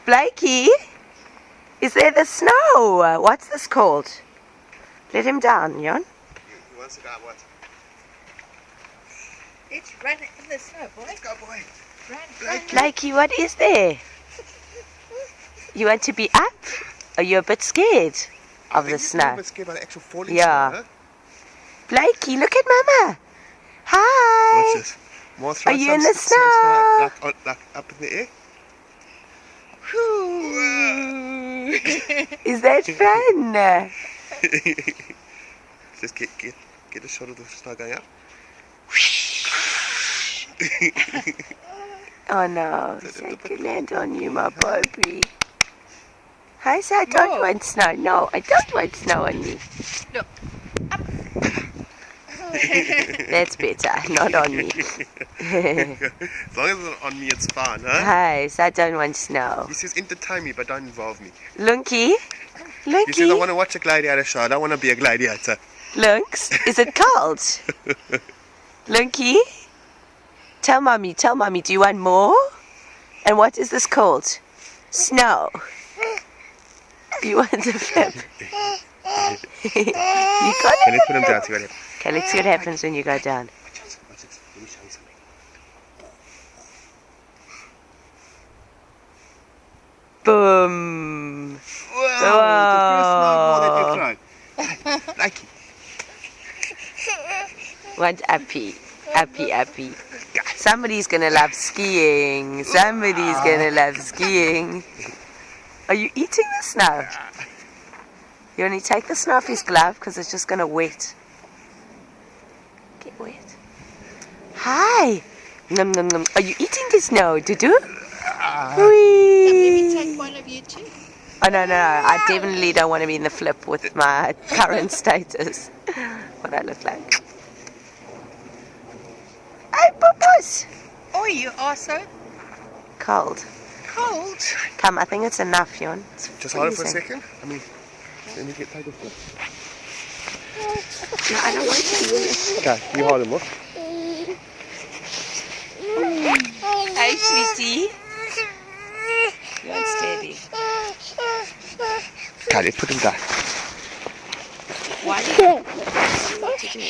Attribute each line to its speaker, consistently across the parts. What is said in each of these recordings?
Speaker 1: Blakey, is there the snow? What's this called? Let him down, Jon.
Speaker 2: He wants to go out what?
Speaker 3: Let's run in the snow, boy.
Speaker 2: Let's go, boy.
Speaker 3: Run.
Speaker 1: Blakey, what is there? You want to be up? Are you a bit scared of the snow?
Speaker 2: I'm a bit scared about the actual falling
Speaker 1: Yeah.
Speaker 2: snow, huh?
Speaker 1: Blakey, look at Mama. Hi.
Speaker 2: What's this? More throw
Speaker 1: Are you
Speaker 2: some
Speaker 1: in the
Speaker 2: some
Speaker 1: snow?
Speaker 2: like up in the air?
Speaker 1: Is that fun?
Speaker 2: Just get a shot of the snow going up.
Speaker 1: Oh no, so to land on you, my baby. I said I don't want snow. No, I don't want snow on me.
Speaker 3: Look.
Speaker 1: That's better, not on me.
Speaker 2: As long as it's on me, it's fine, huh?
Speaker 1: Hi, so I don't want snow.
Speaker 2: He says entertain me, but don't involve me.
Speaker 1: Lunky?
Speaker 2: He says I
Speaker 1: Lunky?
Speaker 2: want to watch a gladiator show. I don't want to be a gladiator.
Speaker 1: Lunks, is it cold? Lunky? Tell mommy, do you want more? And what is this called? Snow. You want to flip? You got
Speaker 2: Okay, let's put him down. See what happens.
Speaker 1: Okay, let's see what happens when you go down.
Speaker 2: Watch this. Let me show you something.
Speaker 1: Boom.
Speaker 2: Wow, the first snowball that you throw. Like
Speaker 1: Want uppy. Somebody's gonna love skiing. Somebody's gonna love skiing. Are you eating the snow? You only take the snow off his glove because it's just gonna wet. Get wet. Hi. Nom nom nom. Are you eating the snow, Dudu?
Speaker 3: Let me take one of you too.
Speaker 1: Oh no, I definitely don't want to be in the flip with my current status. What I look like. Hey, Bubbles!
Speaker 3: Oh, you are so
Speaker 1: Cold.
Speaker 3: cold.
Speaker 1: Come, I think it's enough, Jon. It's
Speaker 2: just hold it for a
Speaker 1: freezing.
Speaker 2: second. I mean, let me get take off.
Speaker 1: No, I don't want to.
Speaker 2: Okay, you hold him, what?
Speaker 1: Hey, sweetie. You're steady.
Speaker 2: Okay, let's put him down.
Speaker 1: Why do you what to do?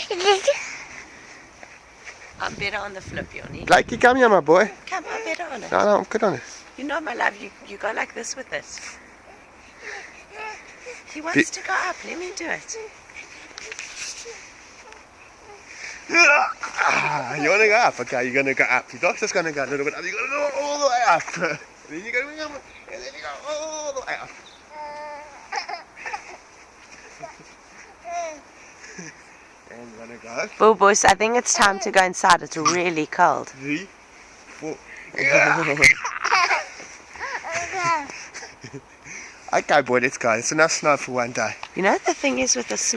Speaker 1: I'm better on the flip, Yoni.
Speaker 2: Blakey, come here, my boy.
Speaker 1: Come, I'm better on it.
Speaker 2: No, I'm good on it.
Speaker 1: You know, my love, you go like this with it. He wants to go up. Let me do it.
Speaker 2: You want to go up? Okay, you're going to go up. Your doctor's going to go a little bit up. You're going to go all the way up. Then you're going to go, and then you go all the way up. And you're going to go.
Speaker 1: Boo-boos, I think it's time to go inside. It's really cold.
Speaker 2: 3, 4. Okay, boy, let's go. It's enough snow for one day.
Speaker 1: You know, the thing is with the